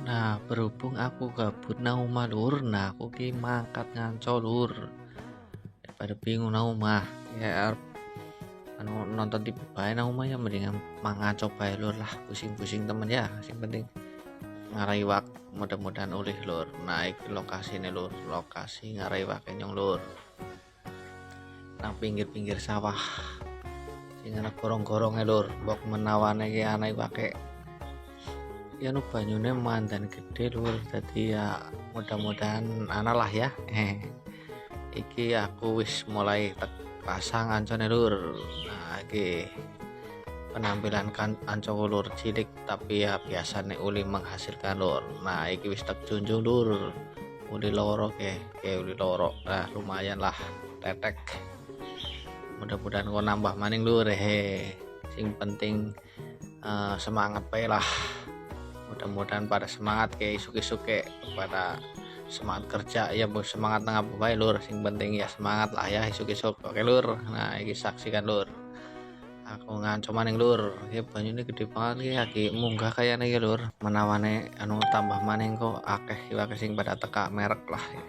Nah, berhubung aku gabut nang omah lur, nah aku ki mangkat nganco lur. Daripada bingung nang omah, ya arep nonton TV bae nang omah ya mendingan mangaco bae lur lah, pusing-pusing temen ya. Sing penting ngarai wak mudah-mudahan oleh lur. Nah, iki lokasine lur, lokasi ngarai wak nyong lur. Nang pinggir-pinggir sawah. Sing ana gorong-goronge lur, mbok menawane ki ana iwake ya nu banyune mandan gede lur, dadi ya mudah-mudahan ana lah ya. Iki aku wis mulai pasang ancone lur. Nah iki penampilan kan ancoku lur cilik tapi ya biasane uli menghasilkan lur. Nah iki wis tak junjung lur, uli loro ke uli loro, nah lumayan lah tetek. Mudah-mudahan kau nambah maning lur, sing penting semangat bae lah. Mudah-mudahan pada semangat kayak isuk-isuk kayak pada semangat kerja ya bos, semangat tengah bae lur, sing penting ya semangat lah ya isuk-isuk. Oke lur, nah ini saksikan lur, aku nganco maning lur ya, banyune gede banget ya, lagi munggah kayaknya ya lur, menawane anu tambah maning kok akeh sing pada teka merek lah ya.